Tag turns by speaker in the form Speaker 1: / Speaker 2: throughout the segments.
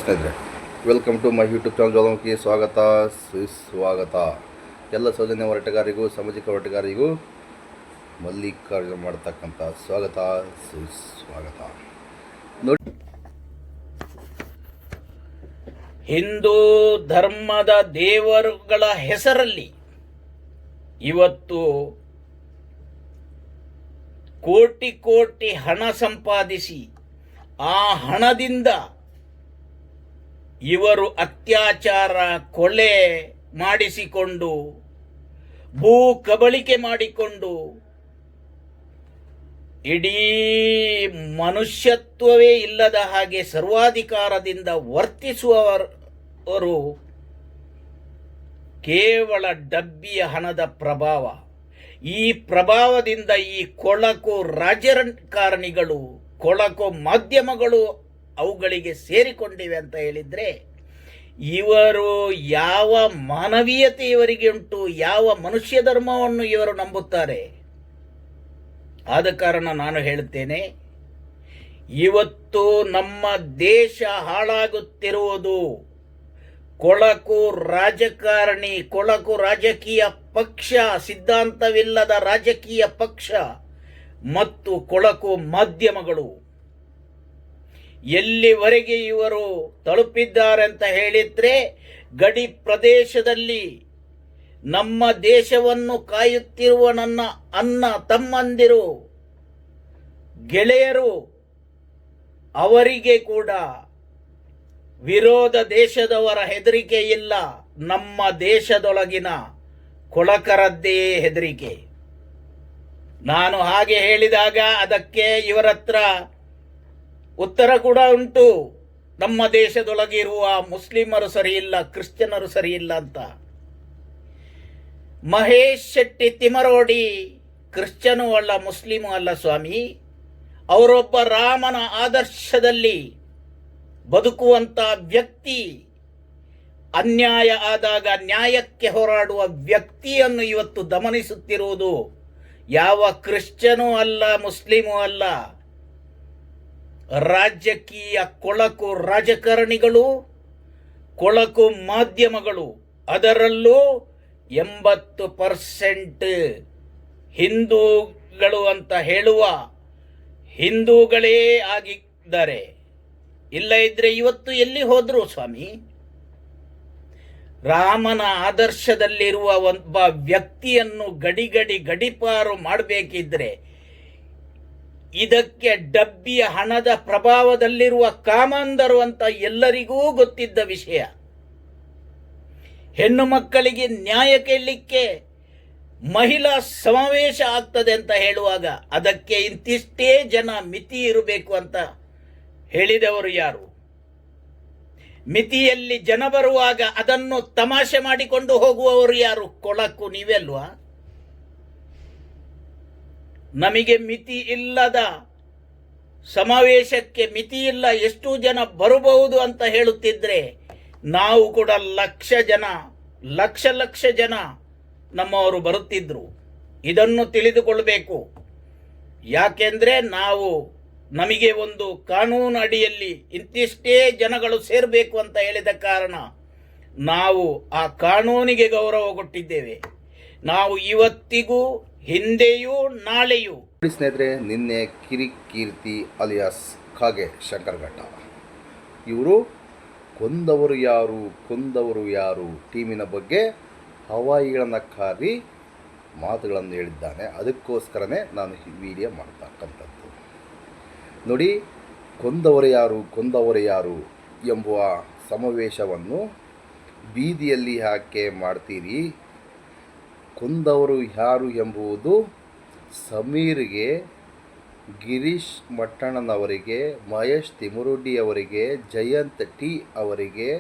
Speaker 1: ಸ್ನೇಹಿತರೆ, welcome to my YouTube channel Jwalamukhi. ಸ್ವಾಗತ ಸುಸ್ವಾಗತ. ಎಲ್ಲ ಸೌಜನ್ಯ ಹೋರಾಟಗಾರರಿಗೂ ಸಾಮಾಜಿಕ ಹೋರಾಟಗಾರರಿಗೂ ಮಲ್ಲಿಕಾರ್ಜುನ ಮಾಡ್ತಕ್ಕಂಥ ಸ್ವಾಗತ ಸುಸ್ವಾಗತ. ನೋಡಿ,
Speaker 2: ಹಿಂದೂ ಧರ್ಮದ ದೇವರುಗಳ ಹೆಸರಲ್ಲಿ ಇವತ್ತು ಕೋಟಿ ಕೋಟಿ ಹಣ ಸಂಪಾದಿಸಿ ಆ ಹಣದಿಂದ ಇವರು ಅತ್ಯಾಚಾರ, ಕೊಲೆ ಮಾಡಿಸಿಕೊಂಡು, ಭೂ ಕಬಳಿಕೆ ಮಾಡಿಕೊಂಡು ಇಡೀ ಮನುಷ್ಯತ್ವವೇ ಇಲ್ಲದ ಹಾಗೆ ಸರ್ವಾಧಿಕಾರದಿಂದ ವರ್ತಿಸುವವರು ಕೇವಲ ಡಬ್ಬಿಯ ಹಣದ ಪ್ರಭಾವ. ಈ ಪ್ರಭಾವದಿಂದ ಈ ಕೊಳಕು ರಾಜಕಾರಣಿಗಳು, ಕೊಳಕು ಮಾಧ್ಯಮಗಳು ಅವುಗಳಿಗೆ ಸೇರಿಕೊಂಡಿವೆ ಅಂತ ಹೇಳಿದರೆ, ಇವರು ಯಾವ ಮಾನವೀಯತೆ ಇವರಿಗೆ ಉಂಟು, ಯಾವ ಮನುಷ್ಯ ಧರ್ಮವನ್ನು ಇವರು ನಂಬುತ್ತಾರೆ? ಆದ ಕಾರಣ ನಾನು ಹೇಳುತ್ತೇನೆ, ಇವತ್ತು ನಮ್ಮ ದೇಶ ಹಾಳಾಗುತ್ತಿರುವುದು ಕೊಳಕು ರಾಜಕಾರಣಿ, ಕೊಳಕು ರಾಜಕೀಯ ಪಕ್ಷ, ಸಿದ್ಧಾಂತವಿಲ್ಲದ ರಾಜಕೀಯ ಪಕ್ಷ ಮತ್ತು ಕೊಳಕು ಮಾಧ್ಯಮಗಳು. ಎಲ್ಲಿವರೆಗೆ ಇವರು ತಲುಪಿದ್ದಾರೆ ಅಂತ ಹೇಳಿದ್ರೆ, ಗಡಿ ಪ್ರದೇಶದಲ್ಲಿ ನಮ್ಮ ದೇಶವನ್ನು ಕಾಯುತ್ತಿರುವ ನನ್ನ ಅಣ್ಣ ತಮ್ಮಂದಿರು, ಗೆಳೆಯರು, ಅವರಿಗೆ ಕೂಡ ವಿರೋಧ ದೇಶದವರ ಹೆದರಿಕೆ ಇಲ್ಲ. ನಮ್ಮ ದೇಶದೊಳಗಿನ ಕೊಳಕರದ್ದೇ ಹೆದರಿಕೆ. ನಾನು ಹಾಗೆ ಹೇಳಿದಾಗ ಅದಕ್ಕೆ ಇವರ ಹತ್ರ ಉತ್ತರ ಕೂಡ ಉಂಟು. ನಮ್ಮ ದೇಶದೊಳಗಿರುವ ಮುಸ್ಲಿಮರು ಸರಿಯಿಲ್ಲ, ಕ್ರಿಶ್ಚಿಯನರು ಸರಿಯಿಲ್ಲ ಅಂತ. ಮಹೇಶ್ ಶೆಟ್ಟಿ ತಿಮರೋಡಿ ಕ್ರಿಶ್ಚಿಯನೂ ಅಲ್ಲ, ಮುಸ್ಲಿಮೂ ಅಲ್ಲ ಸ್ವಾಮಿ. ಅವರೊಬ್ಬ ರಾಮನ ಆದರ್ಶದಲ್ಲಿ ಬದುಕುವಂತ ವ್ಯಕ್ತಿ. ಅನ್ಯಾಯ ಆದಾಗ ನ್ಯಾಯಕ್ಕೆ ಹೋರಾಡುವ ವ್ಯಕ್ತಿಯನ್ನು ಇವತ್ತು ದಮನಿಸುತ್ತಿರುವುದು ಯಾವ ಕ್ರಿಶ್ಚಿಯನೂ ಅಲ್ಲ, ಮುಸ್ಲಿಮೂ ಅಲ್ಲ, ರಾಜಕೀಯ ಕೊಳಕು ರಾಜಕಾರಣಿಗಳು, ಕೊಳಕು ಮಾಧ್ಯಮಗಳು. ಅದರಲ್ಲೂ 80% ಹಿಂದೂಗಳು ಅಂತ ಹೇಳುವ ಹಿಂದೂಗಳೇ ಆಗಿದ್ದಾರೆ. ಇಲ್ಲ ಇದ್ರೆ ಇವತ್ತು ಎಲ್ಲಿ ಹೋದ್ರು ಸ್ವಾಮಿ? ರಾಮನ ಆದರ್ಶದಲ್ಲಿರುವ ಒಬ್ಬ ವ್ಯಕ್ತಿಯನ್ನು ಗಡಿಪಾರು ಮಾಡಬೇಕಿದ್ರೆ ಇದಕ್ಕೆ ಡಬ್ಬಿಯ ಹಣದ ಪ್ರಭಾವದಲ್ಲಿರುವ ಕಾಮಂದರು ಅಂತ ಎಲ್ಲರಿಗೂ ಗೊತ್ತಿದ್ದ ವಿಷಯ. ಹೆಣ್ಣು ಮಕ್ಕಳಿಗೆ ನ್ಯಾಯ ಕೇಳಲಿಕ್ಕೆ ಮಹಿಳಾ ಸಮಾವೇಶ ಆಗ್ತದೆ ಅಂತ ಹೇಳುವಾಗ ಅದಕ್ಕೆ ಇಂತಿಷ್ಟೇ ಜನ ಮಿತಿ ಇರಬೇಕು ಅಂತ ಹೇಳಿದವರು ಯಾರು? ಮಿತಿಯಲ್ಲಿ ಜನ ಬರುವಾಗ ಅದನ್ನು ತಮಾಷೆ ಮಾಡಿಕೊಂಡು ಹೋಗುವವರು ಯಾರು? ಕೊಳಕು ನೀವೇ ಅಲ್ವಾ? ನಮಗೆ ಮಿತಿ ಇಲ್ಲದ ಸಮಾವೇಶಕ್ಕೆ ಮಿತಿ ಇಲ್ಲ, ಎಷ್ಟು ಜನ ಬರಬಹುದು ಅಂತ ಹೇಳುತ್ತಿದ್ರೆ ನಾವು ಕೂಡ ಲಕ್ಷ ಜನ ನಮ್ಮವರು ಬರುತ್ತಿದ್ರು. ಇದನ್ನು ತಿಳಿದುಕೊಳ್ಳಬೇಕು. ಯಾಕೆಂದ್ರೆ ನಮಗೆ ಒಂದು ಕಾನೂನು ಅಡಿಯಲ್ಲಿ ಇಂತಿಷ್ಟೇ ಜನಗಳು ಸೇರಬೇಕು ಅಂತ ಹೇಳಿದ ಕಾರಣ ನಾವು ಆ ಕಾನೂನಿಗೆ ಗೌರವ ಕೊಟ್ಟಿದ್ದೇವೆ. ನಾವು ಇವತ್ತಿಗೂ, ಹಿಂದೆಯೂ, ನಾಳೆಯೂ.
Speaker 1: ಸ್ನೇಹಿತರೆ, ನಿನ್ನೆ ಕಿರಿಕೀರ್ತಿ ಅಲಿಯಾಸ್ ಕಾಗೆ ಶಂಕರಘಟ್ಟ ಇವರು ಕೊಂದವರು ಯಾರು ಟೀಮಿನ ಬಗ್ಗೆ ಹವಾಯಿಗಳನ್ನು ಕಾರಿ ಮಾತುಗಳನ್ನು ಹೇಳಿದ್ದಾನೆ. ಅದಕ್ಕೋಸ್ಕರನೇ ನಾನು ಈ ವಿಡಿಯೋ ಮಾಡ್ತಕ್ಕಂಥದ್ದು. ನೋಡಿ, ಕೊಂದವರು ಯಾರು ಎಂಬುವ ಸಮಾವೇಶವನ್ನು ಬೀದಿಯಲ್ಲಿ ಯಾಕೆ ಮಾಡ್ತೀರಿ? ಕೊಂದವರು ಯಾರು ಎಂಬುದು ಸಮೀರ್ಗೆ, ಗಿರೀಶ್ ಮಟ್ಟಣ್ಣನವರಿಗೆ, ಮಹೇಶ್ ತಿಮರೋಡಿಯವರಿಗೆ, ಜಯಂತ್ ಟಿ ಅವರಿಗೆ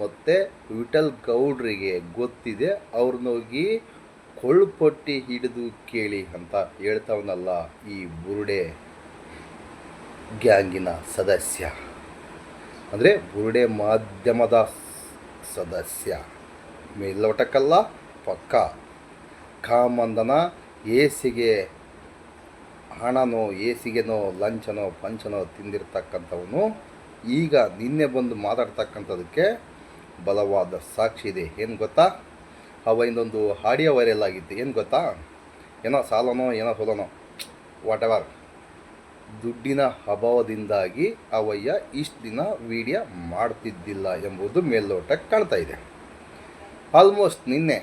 Speaker 1: ಮತ್ತು ವಿಠಲ್ ಗೌಡ್ರಿಗೆ ಗೊತ್ತಿದೆ. ಅವ್ರನ್ನೋಗಿ ಕೊಳ್ಳುಪಟ್ಟಿ ಹಿಡಿದು ಕೇಳಿ ಅಂತ ಹೇಳ್ತಾವನಲ್ಲ ಈ ಬುರುಡೆ ಗ್ಯಾಂಗಿನ ಸದಸ್ಯ, ಅಂದರೆ ಬುರುಡೆ ಮಾಧ್ಯಮದ ಸದಸ್ಯ. ಮೇಲ್ನೋಟಕ್ಕಲ್ಲ, ಪಕ್ಕ ಕಾಮಂದನ ಏಸಿಗೆ ಹಣನೋ, ಏಸಿಗೆನೋ, ಲಂಚನೋ, ಪಂಚನೋ ತಿಂದಿರ್ತಕ್ಕಂಥವನು ಈಗ ನಿನ್ನೆ ಬಂದು ಮಾತಾಡ್ತಕ್ಕಂಥದ್ದಕ್ಕೆ ಬಲವಾದ ಸಾಕ್ಷಿ ಇದೆ. ಏನು ಗೊತ್ತಾ? ಅವ ಇನ್ನೊಂದು ಆಡಿಯೋ ವೈರಲ್ ಆಗಿತ್ತು. ಏನು ಗೊತ್ತಾ? ಏನೋ ಸಾಲನೋ ಏನೋ ಸೋಲನೋ ವಾಟ್ ಎವರ್, ದುಡ್ಡಿನ ಅಭಾವದಿಂದಾಗಿ ಅವಯ್ಯ ಇಷ್ಟು ದಿನ ವಿಡಿಯೋ ಮಾಡ್ತಿದ್ದಿಲ್ಲ ಎಂಬುದು ಮೇಲ್ನೋಟಕ್ಕೆ ಕಾಣ್ತಾ ಇದೆ. ಆಲ್ಮೋಸ್ಟ್ ನಿನ್ನೆ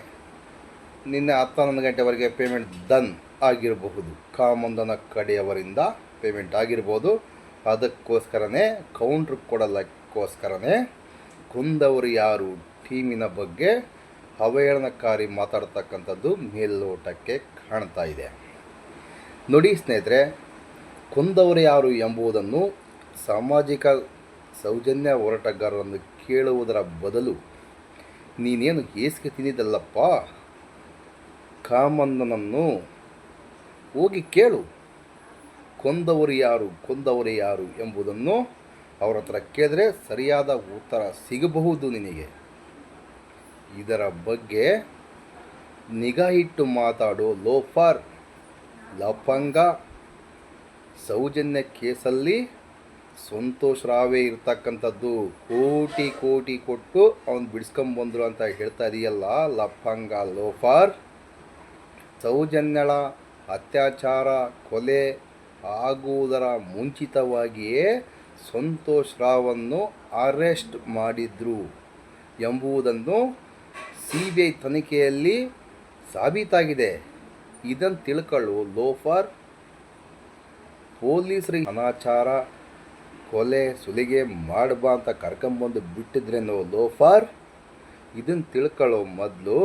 Speaker 1: 11 ಗಂಟೆವರೆಗೆ ಪೇಮೆಂಟ್ ಡನ್ ಆಗಿರಬಹುದು. ಕಾಮಂದನ ಕಡೆಯವರಿಂದ ಪೇಮೆಂಟ್ ಆಗಿರ್ಬೋದು. ಅದಕ್ಕೋಸ್ಕರನೇ ಕೌಂಟ್ರ್ ಕೊಡಲಿಕ್ಕೋಸ್ಕರನೇ ಕೊಂದವರು ಯಾರು ಟೀಮಿನ ಬಗ್ಗೆ ಅವಹೇಳನಕಾರಿ ಮಾತಾಡ್ತಕ್ಕಂಥದ್ದು ಮೇಲ್ನೋಟಕ್ಕೆ ಕಾಣ್ತಾ ಇದೆ. ನೋಡಿ ಸ್ನೇಹಿತರೆ, ಕೊಂದವರು ಯಾರು ಎಂಬುದನ್ನು ಸಾಮಾಜಿಕ ಸೌಜನ್ಯ ಹೋರಾಟಗಾರರನ್ನು ಕೇಳುವುದರ ಬದಲು ನೀನೇನು ಹೇಸಿಗೆ ತಿಂದಿದ್ದಲ್ಲಪ್ಪ ಕಾಮಂದನನ್ನು ಹೋಗಿ ಕೇಳು. ಕೊಂದವರು ಯಾರು ಎಂಬುದನ್ನು ಅವರ ಹತ್ರ ಕೇಳಿದ್ರೆ ಸರಿಯಾದ ಉತ್ತರ ಸಿಗಬಹುದು ನಿನಗೆ. ಇದರ ಬಗ್ಗೆ ನಿಗಾ ಇಟ್ಟು ಮಾತಾಡೋ ಲೋಫರ್, ಲಫಂಗ, ಸೌಜನ್ಯ ಕೇಸಲ್ಲಿ ಸಂತೋಷ್ ರಾವೇ ಇರ್ತಕ್ಕಂಥದ್ದು ಕೋಟಿ ಕೊಟ್ಟು ಅವನು ಬಿಡಿಸ್ಕೊಂಬಂದ್ರು ಅಂತ ಹೇಳ್ತಾ ಇದೆಯಲ್ಲ ಲಫಂಗ, ಲೋಫರ್. ಸೌಜನ್ಯಳ ಅತ್ಯಾಚಾರ ಕೊಲೆ ಆಗುವುದರ ಮುಂಚಿತವಾಗಿಯೇ ಸಂತೋಷ್ ರಾವನ್ನು ಅರೆಸ್ಟ್ ಮಾಡಿದ್ರು ಎಂಬುದನ್ನು CBI ತನಿಖೆಯಲ್ಲಿ ಸಾಬೀತಾಗಿದೆ. ಇದನ್ನು ತಿಳ್ಕೊಳ್ಳು ಲೋಫರ್. ಪೊಲೀಸರಿಗೆ ಅನಾಚಾರ ಕೊಲೆ ಸುಲಿಗೆ ಮಾಡಬಾ ಅಂತ ಕರ್ಕೊಂಬಂದು ಬಿಟ್ಟಿದ್ರೇನೋ ಲೋಫರ್. ಇದನ್ನು ತಿಳ್ಕೊಳ್ಳೋ ಮೊದಲು.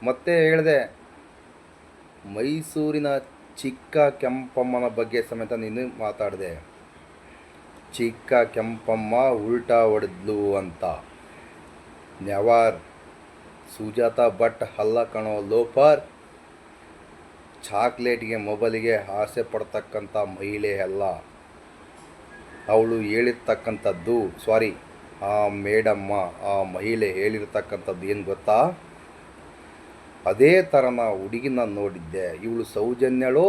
Speaker 1: ಮತ್ತೆ ಹೇಳಿದೆ, ಮೈಸೂರಿನ ಚಿಕ್ಕ ಕೆಂಪಮ್ಮನ ಬಗ್ಗೆ ಸಮೇತ ನೀನು ಮಾತಾಡಿದೆ. ಚಿಕ್ಕ ಕೆಂಪಮ್ಮ ಉಲ್ಟಾ ಹೊಡೆದ್ಲು ಅಂತ. ನೆವರ್. ಸುಜಾತಾ ಭಟ್ ಅಲ್ಲ ಕಣೋ ಲೋಫರ್. ಚಾಕ್ಲೇಟ್ಗೆ ಮೊಬೈಲಿಗೆ ಆಸೆ ಪಡ್ತಕ್ಕಂಥ ಮಹಿಳೆ ಅಲ್ಲ ಅವಳು ಹೇಳಿರ್ತಕ್ಕಂಥದ್ದು. ಆ ಮೇಡಮ್ಮ, ಆ ಮಹಿಳೆ ಹೇಳಿರ್ತಕ್ಕಂಥದ್ದು ಏನು ಗೊತ್ತಾ? ಅದೇ ಥರನ ಹುಡುಗಿನ ನೋಡಿದ್ದೆ. ಇವಳು ಸೌಜನ್ಯಳೋ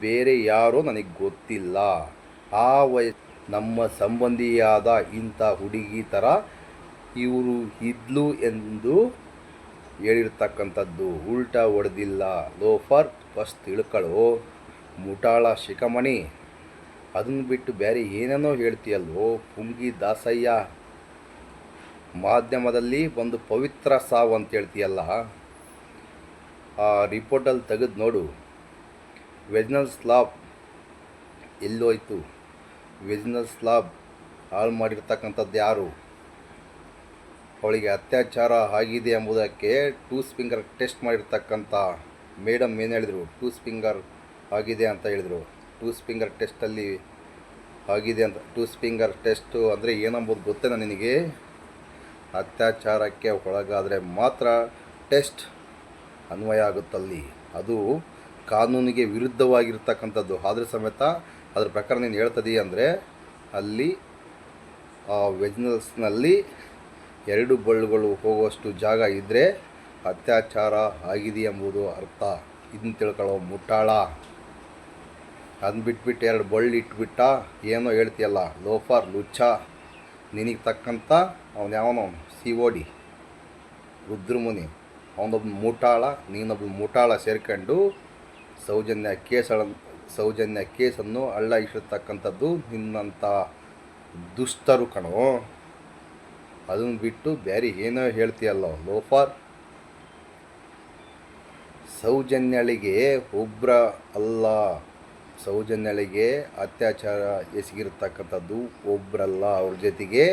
Speaker 1: ಬೇರೆ ಯಾರೋ ನನಗೆ ಗೊತ್ತಿಲ್ಲ. ಆ ನಮ್ಮ ಸಂಬಂಧಿಯಾದ ಇಂಥ ಹುಡುಗಿ ಥರ ಇವರು ಇದ್ಲು ಎಂದು ಹೇಳಿರ್ತಕ್ಕಂಥದ್ದು. ಉಲ್ಟಾ ಹೊಡೆದಿಲ್ಲ ಲೋಫರ್. ಫಸ್ಟ್ ತಿಳ್ಕೊಳ್ಳೋ ಮುಟಾಳ ಶಿಖಮಣಿ. ಅದನ್ನು ಬಿಟ್ಟು ಬೇರೆ ಏನೇನೋ ಹೇಳ್ತೀಯಲ್ವೋ ಪುಂಗಿ ದಾಸಯ್ಯ. ಮಾಧ್ಯಮದಲ್ಲಿ ಒಂದು ಪವಿತ್ರ ಸಾವು ಅಂತ ಹೇಳ್ತೀಯಲ್ಲ, ಆ ರಿಪೋರ್ಟಲ್ಲಿ ತೆಗೆದು ನೋಡು. ವೆಜ್ನಲ್ ಸ್ಲಾಬ್ ಎಲ್ಲೋಯ್ತು? ವೆಜ್ನಲ್ ಸ್ಲಾಬ್ ಹಾಳು ಮಾಡಿರ್ತಕ್ಕಂಥದ್ದು ಯಾರು? ಅವಳಿಗೆ ಅತ್ಯಾಚಾರ ಆಗಿದೆ ಎಂಬುದಕ್ಕೆ 2 ಫಿಂಗರ್ ಟೆಸ್ಟ್ ಮಾಡಿರ್ತಕ್ಕಂಥ ಮೇಡಮ್ ಏನು ಹೇಳಿದರು? 2 ಫಿಂಗರ್ ಆಗಿದೆ ಅಂತ ಹೇಳಿದರು. 2 ಫಿಂಗರ್ ಟೆಸ್ಟಲ್ಲಿ ಆಗಿದೆ ಅಂತ. 2 ಫಿಂಗರ್ ಟೆಸ್ಟು ಅಂದರೆ ಏನಂಬುದು ಗೊತ್ತೇನಾ ನಿನಗೆ? ಅತ್ಯಾಚಾರಕ್ಕೆ ಒಳಗಾದರೆ ಮಾತ್ರ ಟೆಸ್ಟ್ ಅನ್ವಯ ಆಗುತ್ತಲ್ಲಿ. ಅದು ಕಾನೂನಿಗೆ ವಿರುದ್ಧವಾಗಿರ್ತಕ್ಕಂಥದ್ದು. ಆದರೂ ಸಮೇತ ಅದ್ರ ಪ್ರಕಾರ ನೀನು ಹೇಳ್ತದೀ ಅಂದರೆ ಅಲ್ಲಿ ಆ ವೆಜ್ನಲ್ಸ್ನಲ್ಲಿ 2 ಬಳ್ಳುಗಳು ಹೋಗುವಷ್ಟು ಜಾಗ ಇದ್ದರೆ ಅತ್ಯಾಚಾರ ಆಗಿದೆ ಎಂಬುದು ಅರ್ಥ. ಇದನ್ನು ತಿಳ್ಕೊಳ್ಳೋ ಮುಟ್ಟಾಳ. ಅದನ್ನ ಬಿಟ್ಬಿಟ್ಟು 2 ಬಳ್ಳು ಇಟ್ಬಿಟ್ಟ ಏನೋ ಹೇಳ್ತೀಯಲ್ಲ ಲೋಫರ್, ಲುಚ್ಚ. ನಿನಗೆ ತಕ್ಕಂಥ ಅವನು ಯಾವನೋ COD ರುದ್ರಮುನಿ, ಅವನೊಬ್ಬ ಮುಟಾಳ, ನೀನೊಬ್ಬ ಮುಟಾಳ ಸೇರ್ಕೊಂಡು ಸೌಜನ್ಯ ಕೇಸನ್ನು ಅಳ್ಳಾಯಿಸಿರ್ತಕ್ಕಂಥದ್ದು ನಿನ್ನಂಥ ದುಷ್ಟರು ಕಣೋ. ಅದನ್ನು ಬಿಟ್ಟು ಬೇರೆ ಏನೋ ಹೇಳ್ತೀಯಲ್ಲೋ ಲೋಫರ್. ಸೌಜನ್ಯಳಿಗೆ ಒಬ್ಬರ ಅಲ್ಲ, ಸೌಜನ್ಯಳಿಗೆ ಅತ್ಯಾಚಾರ ಎಸಗಿರ್ತಕ್ಕಂಥದ್ದು ಒಬ್ಬರಲ್ಲ, ಅವ್ರ ಜೊತೆಗೆ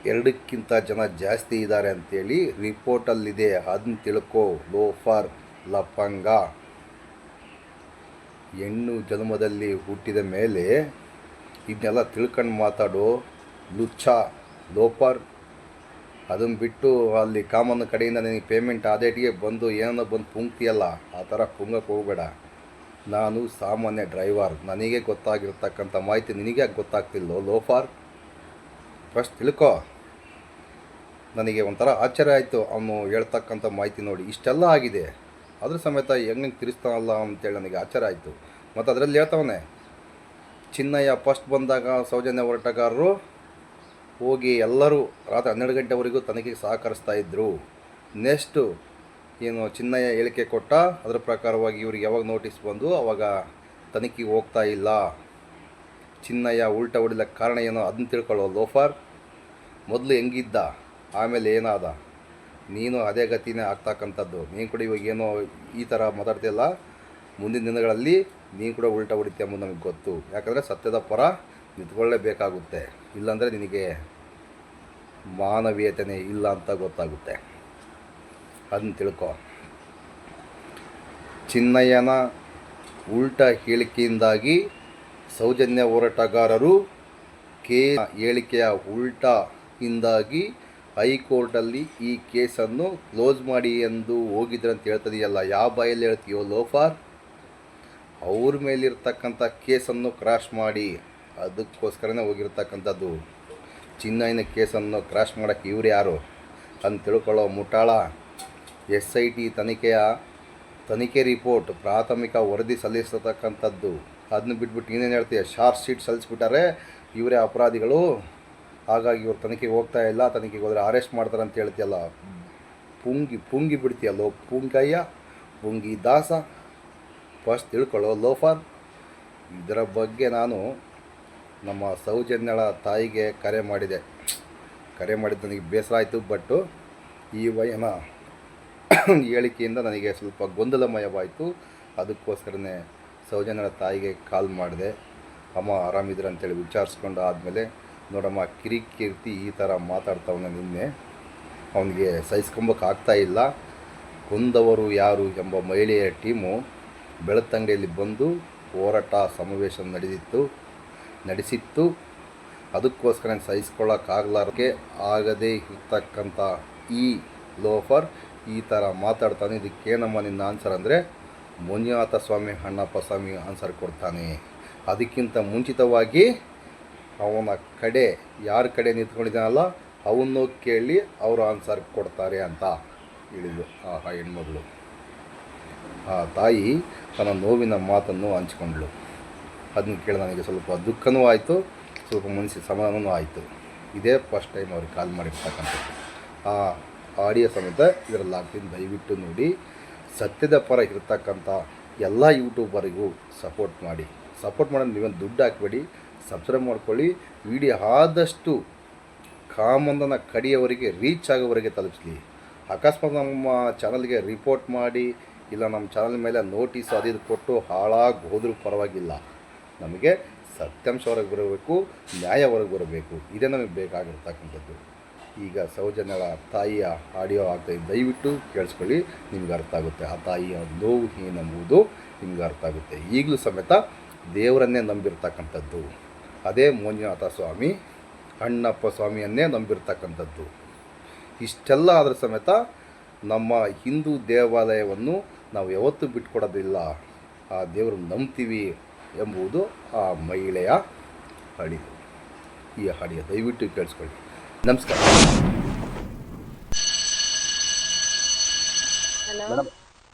Speaker 1: 2ಕ್ಕಿಂತ ಜನ ಜಾಸ್ತಿ ಇದ್ದಾರೆ ಅಂಥೇಳಿ ರಿಪೋರ್ಟಲ್ಲಿದೆ. ಅದನ್ನ ತಿಳ್ಕೊ ಲೋಫರ್, ಲಫಂಗ. ಹೆಣ್ಣು ಜನ್ಮದಲ್ಲಿ ಹುಟ್ಟಿದ ಮೇಲೆ ಇದನ್ನೆಲ್ಲ ತಿಳ್ಕೊಂಡು ಮಾತಾಡೋ ಲುಚ್ಚ, ಲೋಫರ್. ಅದನ್ನು ಬಿಟ್ಟು ಅಲ್ಲಿ ಕಾಮನ್ ಕಡೆಯಿಂದ ನಿನಗೆ ಪೇಮೆಂಟ್ ಆದೇಟಿಗೆ ಬಂದು ಏನೋ ಬಂದು ಪುಂಕ್ತಿಯಲ್ಲ, ಆ ಥರ ಪುಂಗಕ್ಕೆ ಹೋಗಬೇಡ. ನಾನು ಸಾಮಾನ್ಯ ಡ್ರೈವರ್, ನನಗೆ ಗೊತ್ತಾಗಿರ್ತಕ್ಕಂಥ ಮಾಹಿತಿ ನಿನಗೆ ಗೊತ್ತಾಗ್ತಿಲ್ಲೋ ಲೋಫರ್. ಫಸ್ಟ್ ತಿಳ್ಕೊ. ನನಗೆ ಒಂಥರ ಆಶ್ಚರ್ಯ ಆಯಿತು ಅವನು ಹೇಳ್ತಕ್ಕಂಥ ಮಾಹಿತಿ ನೋಡಿ. ಇಷ್ಟೆಲ್ಲ ಆಗಿದೆ ಅದ್ರ ಸಮೇತ ಹೆಂಗೆ ತಿರ್ಸ್ತಾನಲ್ಲ ಅಂತೇಳಿ ನನಗೆ ಆಶ್ಚರ್ಯ ಆಯಿತು. ಮತ್ತು ಅದರಲ್ಲಿ ಹೇಳ್ತವನೆ ಚಿನ್ನಯ್ಯ ಫಸ್ಟ್ ಬಂದಾಗ ಸೌಜನ್ಯ ಹೋರಾಟಗಾರರು ಹೋಗಿ ಎಲ್ಲರೂ ರಾತ್ರಿ 12 ಗಂಟೆವರೆಗೂ ತನಿಖೆಗೆ ಸಹಕರಿಸ್ತಾ ಇದ್ದರು. ನೆಕ್ಸ್ಟು ಏನು ಚಿನ್ನಯ್ಯ ಹೇಳಿಕೆ ಕೊಟ್ಟ ಅದರ ಪ್ರಕಾರವಾಗಿ ಇವ್ರಿಗೆ ಯಾವಾಗ ನೋಟಿಸ್ ಬಂದು ಅವಾಗ ತನಿಖೆಗೆ ಹೋಗ್ತಾ ಇಲ್ಲ. ಚಿನ್ನಯ್ಯ ಉಲ್ಟಾ ಹೊಡಿಲ ಕಾರಣ ಏನೋ ಅದನ್ನ ತಿಳ್ಕೊಳ್ಳೋ ಲೋಫರ್. ಮೊದಲು ಹೆಂಗಿದ್ದ ಆಮೇಲೆ ಏನಾದ, ನೀನು ಅದೇ ಗತಿನೇ ಆಗ್ತಕ್ಕಂಥದ್ದು. ನೀನು ಕೂಡ ಇವಾಗ ಏನೋ ಈ ಥರ ಮಾತಾಡ್ತಿಲ್ಲ, ಮುಂದಿನ ದಿನಗಳಲ್ಲಿ ನೀನು ಕೂಡ ಉಲ್ಟಾ ಹೊಡಿತೀಯ ಎಂಬುದು ನಮಗೆ ಗೊತ್ತು. ಯಾಕಂದರೆ ಸತ್ಯದ ಪರ ನಿಂತ್ಕೊಳ್ಳೇಬೇಕಾಗುತ್ತೆ, ಇಲ್ಲಾಂದರೆ ನಿನಗೆ ಮಾನವೀಯತೆನೇ ಇಲ್ಲ ಅಂತ ಗೊತ್ತಾಗುತ್ತೆ. ಅದನ್ನ ತಿಳ್ಕೊ. ಚಿನ್ನಯ್ಯನ ಉಲ್ಟಾ ಹೇಳಿಕೆಯಿಂದಾಗಿ ಸೌಜನ್ಯ ಹೋರಾಟಗಾರರು ಹೇಳಿಕೆಯ ಉಲ್ಟಾಯಿಂದಾಗಿ ಹೈಕೋರ್ಟಲ್ಲಿ ಈ ಕೇಸನ್ನು ಕ್ಲೋಸ್ ಮಾಡಿ ಎಂದು ಹೋಗಿದ್ರೆ ಅಂತ ಹೇಳ್ತದೆಯಲ್ಲ, ಯಾವ ಬಾಯಲ್ಲಿ ಹೇಳ್ತೀಯೋ ಲೋಫರ್? ಅವ್ರ ಮೇಲಿರ್ತಕ್ಕಂಥ ಕೇಸನ್ನು ಕ್ರಾಶ್ ಮಾಡಿ ಅದಕ್ಕೋಸ್ಕರನೇ ಹೋಗಿರ್ತಕ್ಕಂಥದ್ದು. ಚಿನ್ನಯ್ಯನ ಕೇಸನ್ನು ಕ್ರಾಶ್ ಮಾಡೋಕ್ಕೆ ಇವ್ರು ಯಾರು ಅಂತ ತಿಳ್ಕೊಳ್ಳೋ ಮುಟ್ಟಾಳ. SIT ತನಿಖೆ ರಿಪೋರ್ಟ್ ಪ್ರಾಥಮಿಕ ವರದಿ ಸಲ್ಲಿಸತಕ್ಕಂಥದ್ದು. ಅದನ್ನ ಬಿಟ್ಬಿಟ್ಟು ಇನ್ನೇನು ಹೇಳ್ತೀಯ? ಚಾರ್ಜ್ ಶೀಟ್ ಸಲ್ಲಿಸ್ಬಿಟ್ಟಾರೆ, ಇವರೇ ಅಪರಾಧಿಗಳು, ಹಾಗಾಗಿ ಇವ್ರು ತನಿಖೆಗೆ ಹೋಗ್ತಾ ಇಲ್ಲ, ತನಿಖೆಗೆ ಹೋದರೆ ಅರೆಸ್ಟ್ ಮಾಡ್ತಾರೆ ಅಂತ ಹೇಳ್ತೀಯಲ್ಲ. ಪುಂಗಿ ಬಿಡ್ತೀಯಲ್ಲೋ ಪುಂಗಯ್ಯ, ಪುಂಗಿ ದಾಸ. ಫಸ್ಟ್ ತಿಳ್ಕೊಳ್ಳೋ ಲೋಫರ್. ಇದರ ಬಗ್ಗೆ ನಾನು ನಮ್ಮ ಸೌಜನ್ಯಳ ತಾಯಿಗೆ ಕರೆ ಮಾಡಿದ್ದು ನನಗೆ ಬೇಸರ ಆಯಿತು. ಬಟ್ಟು ಈ ವಯನ ಹೇಳಿಕೆಯಿಂದ ನನಗೆ ಸ್ವಲ್ಪ ಗೊಂದಲಮಯವಾಯಿತು. ಅದಕ್ಕೋಸ್ಕರನೇ ಸೌಜನ್ಯಳ ತಾಯಿಗೆ ಕಾಲ್ ಮಾಡಿದೆ. ಅಮ್ಮ ಆರಾಮಿದ್ರೆ ಅಂತೇಳಿ ವಿಚಾರಿಸ್ಕೊಂಡು ಆದಮೇಲೆ, ನೋಡಮ್ಮ ಕಿರಿಕೀರ್ತಿ ಈ ಥರ ಮಾತಾಡ್ತಾವನ್ನ ನಿನ್ನೆ ಅವನಿಗೆ ಸಹಿಸ್ಕೊಂಬಕ್ಕಾಗ್ತಾ ಇಲ್ಲ. ಕೊಂದವರು ಯಾರು ಎಂಬ ಮಹಿಳೆಯ ಟೀಮು ಬೆಳತಂಗಡಿಯಲ್ಲಿ ಬಂದು ಹೋರಾಟ ಸಮಾವೇಶ ನಡೆಸಿತ್ತು. ಅದಕ್ಕೋಸ್ಕರ ಸಹಿಸ್ಕೊಳ್ಳೋಕ್ಕಾಗಲಾರಕ್ಕೆ ಆಗದೇ ಇರ್ತಕ್ಕಂಥ ಈ ಲೋಫರ್ ಈ ಥರ ಮಾತಾಡ್ತಾನೆ. ಇದಕ್ಕೇನಮ್ಮ ನಿನ್ನ ಆನ್ಸರ್ ಅಂದರೆ, ಮಂಜುನಾಥ ಸ್ವಾಮಿ ಅಣ್ಣಪ್ಪ ಸ್ವಾಮಿ ಆನ್ಸರ್ ಕೊಡ್ತಾನೆ. ಅದಕ್ಕಿಂತ ಮುಂಚಿತವಾಗಿ ಅವನ ಕಡೆ ಯಾರ ಕಡೆ ನಿಂತ್ಕೊಂಡಿದ್ದಾನಲ್ಲ ಅವನು ಕೇಳಿ ಅವರು ಆನ್ಸರ್ ಕೊಡ್ತಾರೆ ಅಂತ ಹೇಳಿದ್ರು ಆ ಹೆಣ್ಮಗಳು. ಆ ತಾಯಿ ತನ್ನ ನೋವಿನ ಮಾತನ್ನು ಹಂಚ್ಕೊಂಡ್ಳು. ಅದನ್ನ ಕೇಳಿ ನನಗೆ ಸ್ವಲ್ಪ ದುಃಖನೂ ಆಯಿತು, ಸ್ವಲ್ಪ ಮನಸ್ಸಿಗೆ ಸಮಾಧಾನವೂ ಆಯಿತು. ಇದೇ ಫಸ್ಟ್ ಟೈಮ್ ಅವ್ರಿಗೆ ಕಾಲ್ ಮಾಡಿರ್ತಕ್ಕಂಥದ್ದು. ಆ ಆಡಿಯೋ ಸಮೇತ ಇದರಲ್ಲಿ ಹಾಕ್ತೀನಿ, ದಯವಿಟ್ಟು ನೋಡಿ. ಸತ್ಯದ ಪರ ಇರ್ತಕ್ಕಂಥ ಎಲ್ಲ ಯೂಟ್ಯೂಬರಿಗೂ ಸಪೋರ್ಟ್ ಮಾಡೋದು ನೀವೇನು ದುಡ್ಡು ಹಾಕಬೇಡಿ, ಸಬ್ಸ್ಕ್ರೈಬ್ ಮಾಡ್ಕೊಳ್ಳಿ. ವಿಡಿಯೋ ಆದಷ್ಟು ಕಾಮಂದನ ಕಡಿಯವರಿಗೆ ರೀಚ್ ಆಗೋವರೆಗೆ ತಲುಪಿಸಲಿ. ಅಕಸ್ಮಾತ್ ನಮ್ಮ ಚಾನಲ್ಗೆ ರಿಪೋರ್ಟ್ ಮಾಡಿ ಇಲ್ಲ ನಮ್ಮ ಚಾನಲ್ ಮೇಲೆ ನೋಟಿಸ್ ಅದು ಕೊಟ್ಟು ಹಾಳಾಗಿ ಹೋದರೂ ಪರವಾಗಿಲ್ಲ, ನಮಗೆ ಸತ್ಯಾಂಶ ಹೊರಗೆ ಬರಬೇಕು, ನ್ಯಾಯ ಹೊರಗೆ ಬರಬೇಕು. ಇದೇ ನಮಗೆ ಬೇಕಾಗಿರ್ತಕ್ಕಂಥದ್ದು. ಈಗ ಸೌಜನ್ಯಳ ತಾಯಿಯ ಆಡಿಯೋ ಆಗ್ತಾಯಿದೆ, ದಯವಿಟ್ಟು ಕೇಳಿಸ್ಕೊಳ್ಳಿ, ನಿಮ್ಗೆ ಅರ್ಥ ಆಗುತ್ತೆ. ಆ ತಾಯಿಯ ನೋವು ಏನೆಂಬುದು ನಿಮ್ಗೆ ಅರ್ಥ ಆಗುತ್ತೆ. ಈಗಲೂ ಸಮೇತ ದೇವರನ್ನೇ ನಂಬಿರ್ತಕ್ಕಂಥದ್ದು, ಅದೇ ಮಂಜುನಾಥ ಸ್ವಾಮಿ ಅಣ್ಣಪ್ಪ ಸ್ವಾಮಿಯನ್ನೇ ನಂಬಿರ್ತಕ್ಕಂಥದ್ದು. ಇಷ್ಟೆಲ್ಲ ಆದರೂ ಸಮೇತ ನಮ್ಮ ಹಿಂದೂ ದೇವಾಲಯವನ್ನು ನಾವು ಯಾವತ್ತೂ ಬಿಟ್ಕೊಡೋದಿಲ್ಲ, ಆ ದೇವರು ನಂಬ್ತೀವಿ ಎಂಬುದು ಆ ಮಹಿಳೆಯ ಹಾಡಿದು. ಈ ಹಾಡಿಯ ದಯವಿಟ್ಟು ಕೇಳಿಸ್ಕೊಳ್ಳಿ. ನಮಸ್ಕಾರ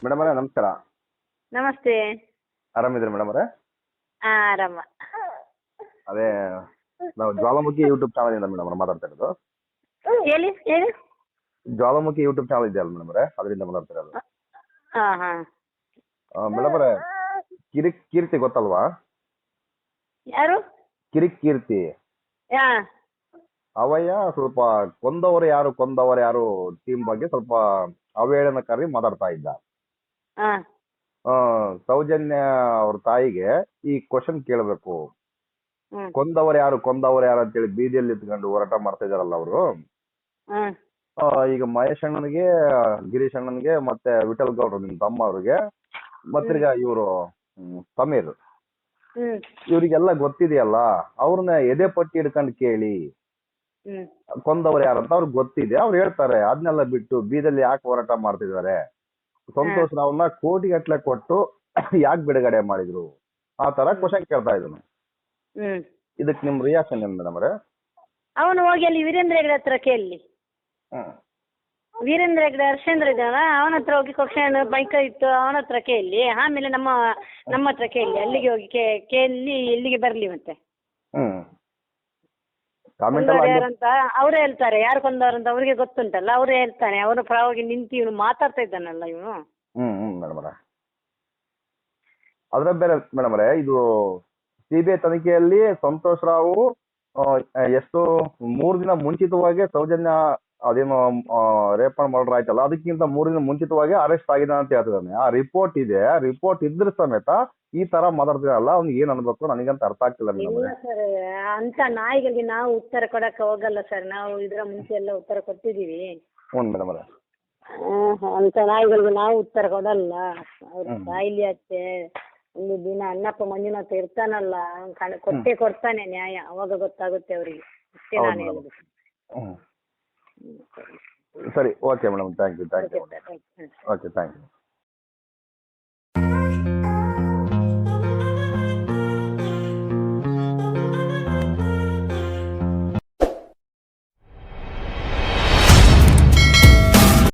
Speaker 3: ಮೇಡಮ್ ಅವರೇ. ನಮಸ್ಕಾರ.
Speaker 4: ನಮಸ್ತೆ.
Speaker 3: ಆರಾಮಿದ್ರಿ ಮೇಡಮ್ ಅವರೇ?
Speaker 4: ಆರಾಮ.
Speaker 3: ಅದೇ ನಾವು ಜ್ವಾಲಾಮುಖಿ ಯೂಟ್ಯೂಬ್ ಚಾನಲ್ ಇಂದ ಮೇಡಮ್ ಮಾತಾಡ್ತಾ ಇರೋದು.
Speaker 4: ಹೇಳಿ.
Speaker 3: ಜ್ವಾಲಾಮುಖಿ ಯೂಟ್ಯೂಬ್ ಚಾನಲ್ ಇದೆಯಲ್ಲ ಮೇಡಮ್ ಅವರೇ, ಅದರಿಂದ ಮಾತಾಡ್ತಾ ಇರೋದು. ಮೇಡಮ್ ಅವರೇ, ಕೀರ್ತಿ ಗೊತ್ತಲ್ವಾ?
Speaker 4: ಯಾರು?
Speaker 3: ಕೀರ್ತಿ ಅವಯ್ಯ ಸ್ವಲ್ಪ ಕೊಂದವರು ಯಾರು ಟೀಮ್ ಬಗ್ಗೆ ಸ್ವಲ್ಪ ಅವಹೇಳನಕಾರಿ ಮಾತಾಡ್ತಾ ಇದ್ದ. ಸೌಜನ್ಯ ಅವ್ರ ತಾಯಿಗೆ ಈ ಕ್ವಶನ್ ಕೇಳಬೇಕು, ಕೊಂದವರು ಯಾರು ಅಂತೇಳಿ ಬೀದಿಯಲ್ಲಿ ಇದ್ಕೊಂಡು ಹೋರಾಟ ಮಾಡ್ತಾ ಇದಾರಲ್ಲ ಅವರು. ಈಗ ಮಹೇಶ್ ಅಣ್ಣನಿಗೆ, ಗಿರೀಶ್ ಅಣ್ಣನಿಗೆ, ಮತ್ತೆ ವಿಠಲ್ ಗೌಡ್ರು ನಿಮ್ ತಮ್ಮ ಅವ್ರಿಗೆ, ಮತ್ತೀಗ ಇವರು ಸಮೀರ್, ಇವ್ರಿಗೆಲ್ಲ ಗೊತ್ತಿದೆಯಲ್ಲ, ಅವ್ರನ್ನ ಎದೆ ಪಟ್ಟಿ ಹಿಡ್ಕೊಂಡು ಕೇಳಿ ಕೊಂದವರು ಯಾರಂತ ಅವ್ರಿಗೆ ಗೊತ್ತಿದೆ. ಅವ್ರು ಹೇಳ್ತಾರೆ. ಅದನ್ನೆಲ್ಲ ಬಿಟ್ಟು ಬೀದಲ್ಲಿ ಯಾಕೆ ಹೋರಾಟ ಮಾಡ್ತಿದ್ದಾರೆ, ಸಂತೋಷ್ ರಾವ್ನ ಕೋಟಿಗಟ್ಲೆ ಕೊಟ್ಟು ಯಾಕೆ ಬಿಡುಗಡೆ ಮಾಡಿದ್ರು, ಆ ತರ ಕ್ವಶನ್ ಕೇಳ್ತಾ ಇದ್ರು. ಇದಕ್ಕೆ ನಿಮ್ ರಿಯಾಕ್ಷನ್ ಏನ್ ಮೇಡಮ್ ಅವರೇ?
Speaker 4: ಅವನು ಹೋಗಿ ಅಲ್ಲಿ ವೀರೇಂದ್ರ ಹೆಗಡೆ ಹತ್ರ ಕೇಳಿ. ವೀರೇಂದ್ರ ಹೆಗ್ಡೆ ಹರ್ಷೇಂದ್ರ ಇದ್ದಾನ, ಅವನ ಹತ್ರ ಹೋಗಿ ಕ್ವಶನ್ ಬೈಕ್ ಇತ್ತು, ಅವನ ಹತ್ರ ಕೇಳಿ, ಆಮೇಲೆ ನಮ್ಮ ಹತ್ರ ಕೇಳಿ, ಅಲ್ಲಿಗೆ ಹೋಗಿ ಕೇಳಿ ಇಲ್ಲಿಗೆ ಬರಲಿ ಮತ್ತೆ.
Speaker 3: ಕಾಮೆಂಟ್
Speaker 4: ಕೊಂದವರು
Speaker 3: ಎಲ್ಲ
Speaker 4: ಯಾರಂತ ಅವರೇ ಹೇಳ್ತಾರೆ, ಯಾರು ಕೊಂದವರು ಅಂತ ಅವ್ರಿಗೆ ಗೊತ್ತುಂಟಲ್ಲ, ಅವರೇ ಹೇಳ್ತಾನೆ. ಅವರ ಪರವಾಗಿ ನಿಂತು ಇವನು ಮಾತಾಡ್ತಾ ಇದ್ದಾನಲ್ಲ ಇವನು.
Speaker 3: ಮೇಡಮ್ ಅವರೇ, ಅದ್ರ ಬೇರೆ ಮೇಡಮ್ ಅವರೇ, ಇದು ಸಿಬಿಐ ತನಿಖೆಯಲ್ಲಿ ಸಂತೋಷ್ ರಾವ್ ಎಷ್ಟು 3 ದಿನ ಮುಂಚಿತವಾಗಿ ಸೌಜನ್ಯ ಅದೇನೋ ರೇಪ್ ಮರ್ಡರ್ ಆಯ್ತಲ್ಲ, ಅದಕ್ಕಿಂತ 3 ದಿನ ಮುಂಚಿತವಾಗಿ ಅರೆಸ್ಟ್ ಆಗಿದೆ ಅಂತ ಹೇಳ್ತಿದ್ದಾನೆ. ಆ ರಿಪೋರ್ಟ್ ಇದೆ, ರಿಪೋರ್ಟ್ ಇದ್ರ ಸಮೇತ ಈ ತರ ಮಾತಾಡ್ತಿರಲ್ಲ, ಅವ್ನಿಗೆ ಏನ್ ಅನ್ಬೇಕು ನನಗಂತ ಅರ್ಥ ಆಗ್ತಿಲ್ಲ ಮೇಡಮ್
Speaker 4: ಇಲ್ಲ ಸರ್, ಅಂತ ನಾಯಿಗಳಿಗೆ ನಾವು ಉತ್ತರ ಕೊಡಕ್ಕೆ ಹೋಗಲ್ಲ ಸರ್. ನಾವು ಇದರ ಮುಂಚೆ ಎಲ್ಲ ಉತ್ತರ ಕೊಟ್ಟಿದ್ದೀವಿ.
Speaker 3: ಹ್ಞೂ ಮೇಡಮ್ ಅವರೇ.
Speaker 4: ಅಂತ ನಾಯಿಗಳಿಗೆ ನಾವು ಉತ್ತರ ಕೊಡಲ್ಲ. ಅವ್ರು ಸಾಯಿಲಿ ಅಷ್ಟೇ. ಒಂದು ದಿನ ಅಣ್ಣಪ್ಪ ಮಂಜುನಾಥ ಇರ್ತಾನಲ್ಲ, ಅವ್ನು ಕೊಟ್ಟೆ ಕೊಡ್ತಾನೆ ನ್ಯಾಯ, ಅವಾಗ ಗೊತ್ತಾಗುತ್ತೆ ಅವರಿಗೆ. ಅಷ್ಟೇ ನಾನು ಹೇಳುದು.
Speaker 3: ಸರಿ, okay madam, thank you. Okay, thank you.